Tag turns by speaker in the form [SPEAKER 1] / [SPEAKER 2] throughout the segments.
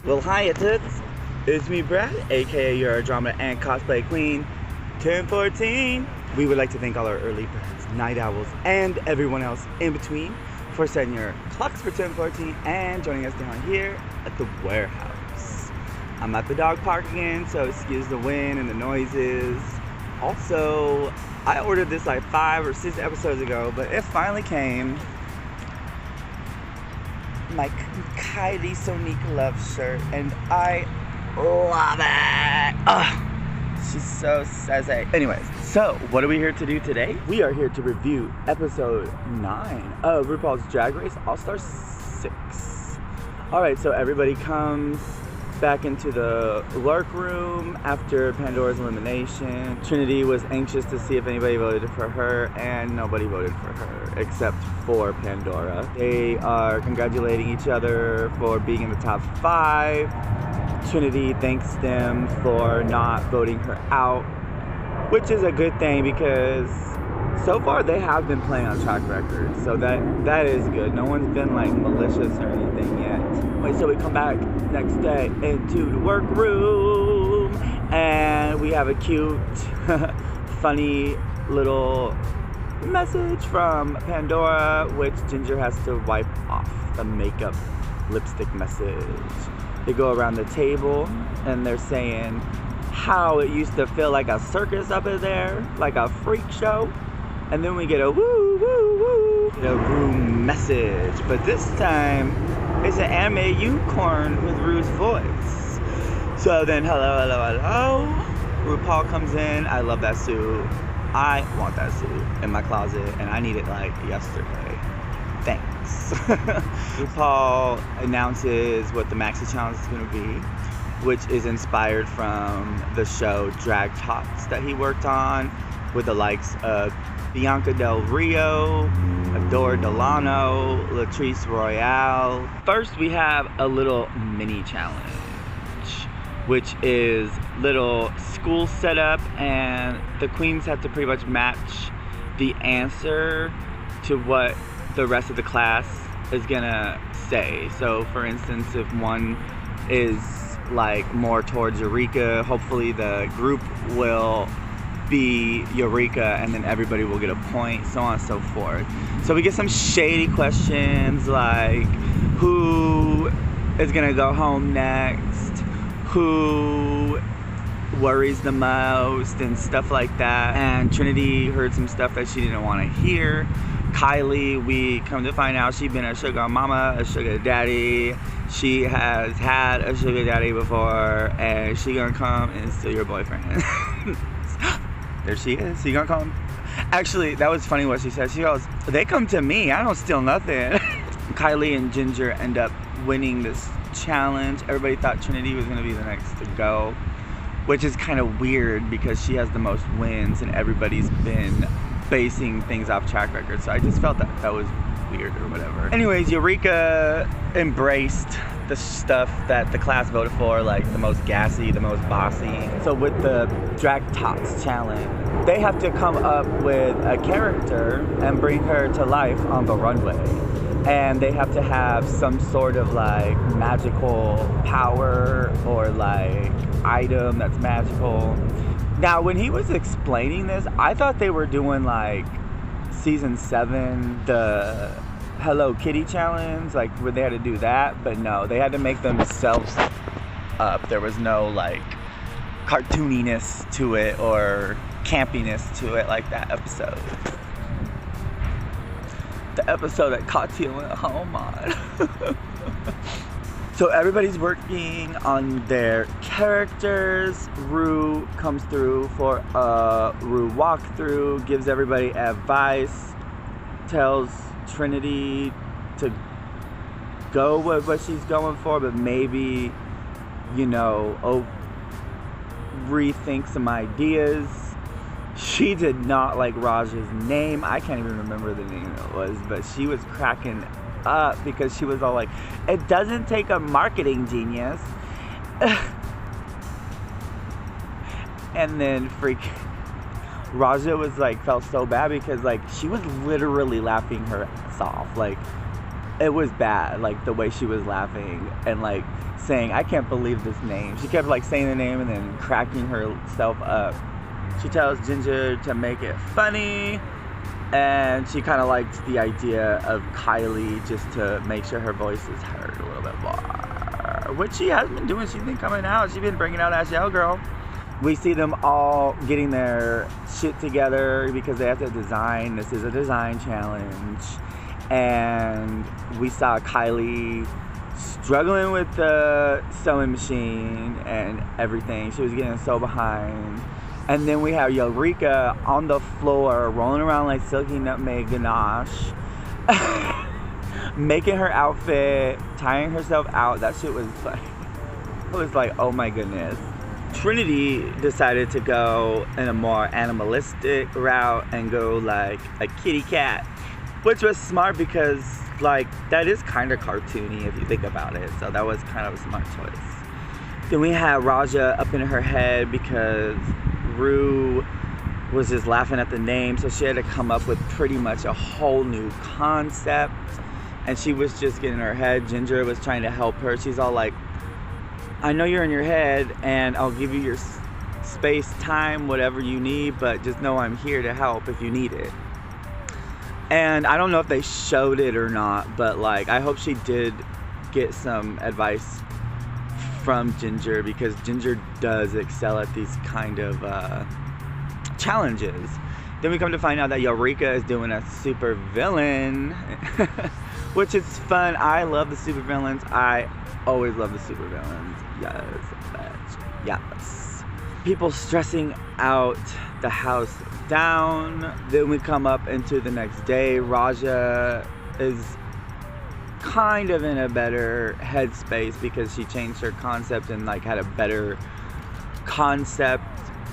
[SPEAKER 1] Well, hiya toots. It's me, Brad, aka your drama and cosplay queen, 1014. We would like to thank all our early birds, night owls, and everyone else in between for setting your clocks for 1014 and joining us down here at the warehouse. I'm at the dog park again, so excuse the wind and the noises. Also, I ordered this like 5 or 6 episodes ago, but it finally came. My Kylie Sonique Love shirt, and I love it. She's so sassy. Anyways, so what are we here to do today? We are here to review episode 9 of RuPaul's Drag Race All-Star 6. Alright, so everybody comes back into the lurk room after Pandora's elimination. Trinity was anxious to see if anybody voted for her, and nobody voted for her except for Pandora. They are congratulating each other for being in the top 5. Trinity thanks them for not voting her out, which is a good thing because so far they have been playing on track record, so that is good. No one's been like malicious or anything yet. Wait, so we come back next day into the workroom, and we have a cute, funny little message from Pandora, which Ginger has to wipe off the makeup lipstick message. They go around the table and they're saying how it used to feel like a circus up in there, like a freak show. And then we get a woo, woo, woo, the room message. But this time, it's an anime unicorn with Ru's voice. So then, hello, hello, hello. RuPaul comes in. I love that suit. I want that suit in my closet, and I need it like yesterday. Thanks. RuPaul announces what the Maxi challenge is going to be, which is inspired from the show Drag Tots that he worked on with the likes of Bianca Del Rio, Adore Delano, Latrice Royale. First, we have a little mini challenge, which is little school setup, and the queens have to pretty much match the answer to what the rest of the class is gonna say. So, for instance, if one is like more towards Eureka, hopefully the group will be Eureka, and then everybody will get a point, so on and so forth. So we get some shady questions like who is gonna go home next, who worries the most, and stuff like that. And Trinity heard some stuff that she didn't want to hear. Kylie, we come to find out she's been a sugar mama, a sugar daddy. She has had a sugar daddy before, and she gonna come and steal your boyfriend. There she is. She gonna come. Actually, that was funny what she said. She goes, they come to me, I don't steal nothing. Kylie and Ginger end up winning this challenge. Everybody thought Trinity was gonna be the next to go, which is kind of weird because she has the most wins and everybody's been basing things off track record. So I just felt that was weird or whatever. Anyways, Eureka embraced the stuff that the class voted for, like the most gassy, the most bossy. So with the Drag Tots challenge, they have to come up with a character and bring her to life on the runway. And they have to have some sort of like magical power or like item that's magical. Now, when he was explaining this, I thought they were doing like season 7, the Hello Kitty challenge, like where they had to do that, but no, they had to make themselves up. There was no like cartooniness to it or campiness to it like that episode. The episode that Katya went home on. So everybody's working on their characters. Ru comes through for a Ru walkthrough, gives everybody advice, tells Trinity to go with what she's going for, but maybe, you know, rethink some ideas. She did not like Raj's name. I can't even remember the name it was, but she was cracking up because she was all like, it doesn't take a marketing genius. And then Raja was like, felt so bad because like she was literally laughing her ass off. Like it was bad, like the way she was laughing and like saying, I can't believe this name. She kept like saying the name and then cracking herself up. She tells Ginger to make it funny, and she kind of liked the idea of Kylie just to make sure her voice is heard a little bit more, which she has been doing. She's been coming out. She's been bringing out that shell, girl. We see them all getting their shit together because they have to design. This is a design challenge. And we saw Kylie struggling with the sewing machine and everything. She was getting so behind. And then we have Eureka on the floor, rolling around like Silky Nutmeg Ganache, making her outfit, tying herself out. That shit was like, it was like, oh my goodness. Trinity decided to go in a more animalistic route and go like a kitty cat, which was smart because like that is kind of cartoony if you think about it. So that was kind of a smart choice. Then we had Raja up in her head because Rue was just laughing at the name, so she had to come up with pretty much a whole new concept, and she was just getting her head. Ginger was trying to help her. She's all like, I know you're in your head and I'll give you your space, time, whatever you need, but just know I'm here to help if you need it. And I don't know if they showed it or not, but like I hope she did get some advice from Ginger, because Ginger does excel at these kind of challenges. Then we come to find out that Eureka is doing a super villain, which is fun. I love the super villains. I always love the super villains. Yes, bitch. Yes. People stressing out the house down. Then we come up into the next day. Raja is kind of in a better headspace because she changed her concept and like had a better concept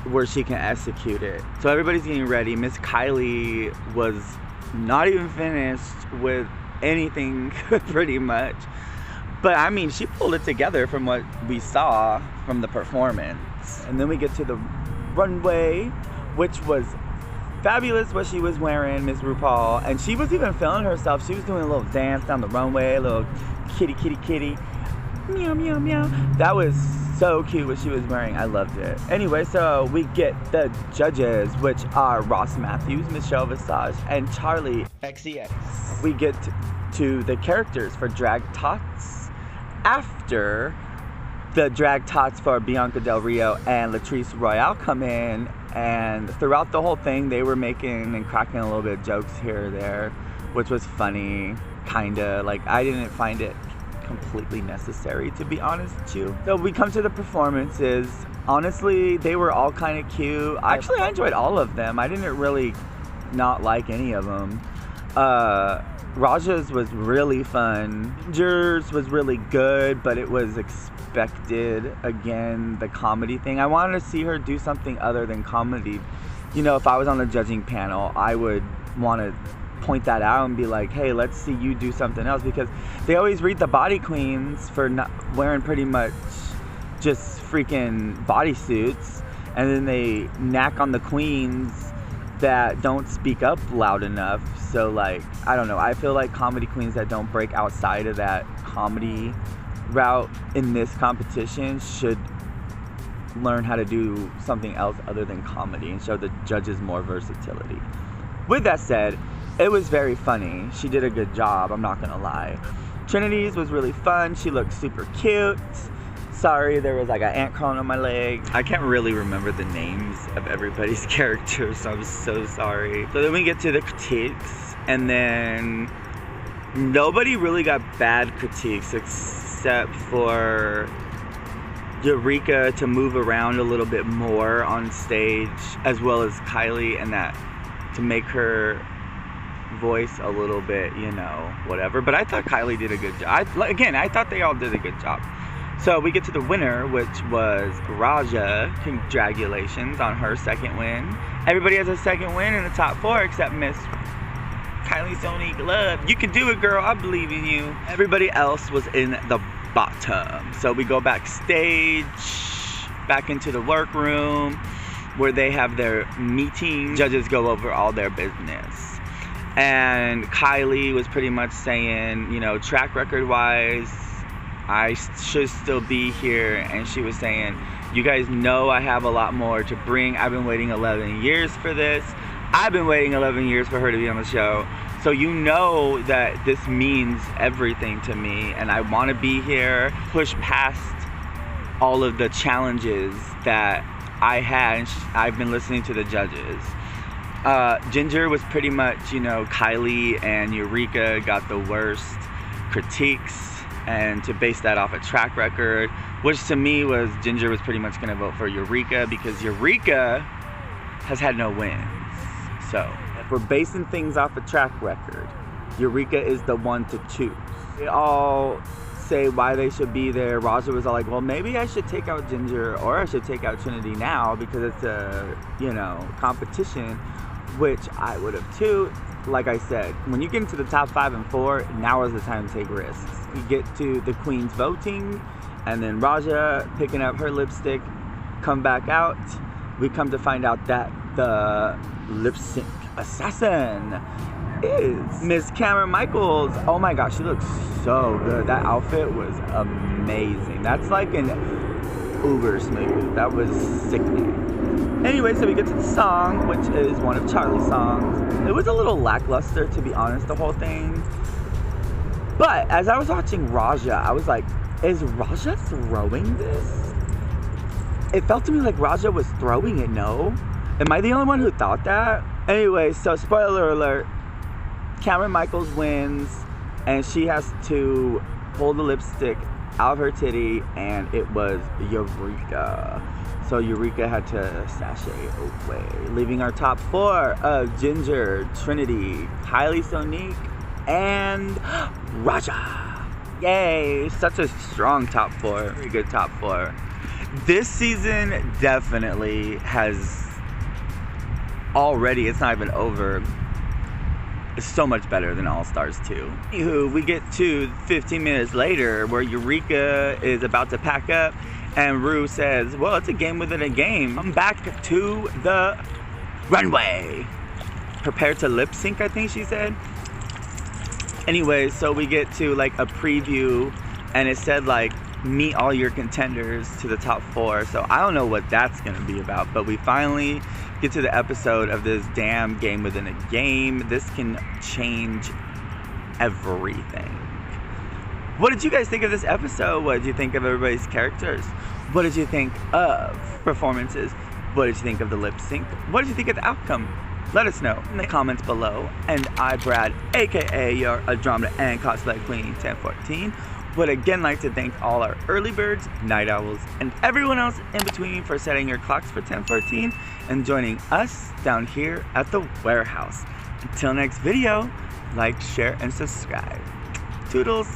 [SPEAKER 1] where she can execute it. So everybody's getting ready. Miss Kylie was not even finished with anything pretty much. But I mean, she pulled it together from what we saw from the performance. And then we get to the runway, which was fabulous what she was wearing, Miss RuPaul. And she was even feeling herself. She was doing a little dance down the runway, a little kitty, kitty, kitty. Meow, meow, meow. That was so cute what she was wearing. I loved it. Anyway, so we get the judges, which are Ross Matthews, Michelle Visage, and Charlie XCX. We get to the characters for Drag Tots after the Drag Tots for Bianca Del Rio and Latrice Royale come in. And throughout the whole thing, they were making and cracking a little bit of jokes here or there, which was funny, kinda. Like, I didn't find it completely necessary, to be honest with you. So we come to the performances. Honestly, they were all kind of cute. Actually, I enjoyed all of them. I didn't really not like any of them. Raja's was really fun. Ginger's was really good, but it was expected. Again, the comedy thing. I wanted to see her do something other than comedy. You know, if I was on the judging panel, I would want to point that out and be like, hey, let's see you do something else, because they always read the body queens for not wearing pretty much just freaking bodysuits, and then they knack on the queens that don't speak up loud enough. So like, I don't know, I feel like comedy queens that don't break outside of that comedy route in this competition should learn how to do something else other than comedy and show the judges more versatility. With that said, it was very funny. She did a good job, I'm not gonna lie. Trinity's was really fun. She looked super cute. Sorry, there was like an ant crawling on my leg. I can't really remember the names of everybody's characters, so I'm so sorry. So then we get to the critiques, and then nobody really got bad critiques except for Eureka to move around a little bit more on stage, as well as Kylie, and that to make her voice a little bit, you know, whatever. But I thought Kylie did a good job. I thought they all did a good job. So we get to the winner, which was Raja. Congratulations on her second win. Everybody has a second win in the top 4 except Miss Kylie Sonique Love. You can do it, girl. I believe in you. Everybody else was in the bottom. So we go backstage, back into the workroom where they have their meeting. Judges go over all their business. And Kylie was pretty much saying, you know, track record wise, I should still be here. And she was saying, you guys know I have a lot more to bring. I've been waiting 11 years for this. I've been waiting 11 years for her to be on the show. So you know that this means everything to me, and I want to be here, push past all of the challenges that I had. And I've been listening to the judges. Ginger was pretty much, you know, Kylie and Eureka got the worst critiques, and to base that off a track record, which to me was Ginger was pretty much going to vote for Eureka because Eureka has had no wins. So if we're basing things off a track record, Eureka is the one to choose. They all say why they should be there. Raja was all like, well, maybe I should take out Ginger or I should take out Trinity now because it's a, you know, competition, which I would have too. Like I said, when you get into the top 5 and 4, now is the time to take risks. You get to the queens voting, and then Raja picking up her lipstick, come back out. We come to find out that the lip sync assassin is Miss Cameron Michaels. Oh my gosh, she looks so good. That outfit was amazing. That's like an uber smooth. That was sickening. Anyway, so we get to the song, which is one of Charlie's songs. It was a little lackluster, to be honest, the whole thing. But as I was watching Raja, I was like, is Raja throwing this? It felt to me like Raja was throwing it, no? Am I the only one who thought that? Anyway, so spoiler alert, Cameron Michaels wins, and she has to pull the lipstick out of her titty, and it was Eureka. So Eureka had to sashay away, leaving our top 4 of Ginger, Trinity, Kylie Sonique, and Raja. Yay, such a strong top 4, very good top 4. This season definitely has already, it's not even over, it's so much better than All Stars 2. Anywho, we get to 15 minutes later where Eureka is about to pack up and Ru says, well, it's a game within a game. I'm back to the runway. Prepare to lip sync, I think she said. Anyway, so we get to like a preview and it said like, meet all your contenders to the top 4. So I don't know what that's gonna be about, but we finally get to the episode of this damn game within a game. This can change everything. What did you guys think of this episode? What did you think of everybody's characters? What did you think of performances? What did you think of the lip sync? What did you think of the outcome? Let us know in the comments below. And I, Brad, aka your Andromeda and Cosplay Queen 1014, would again like to thank all our early birds, night owls, and everyone else in between for setting your clocks for 1014 and joining us down here at the warehouse. Until next video, like, share, and subscribe. Toodles!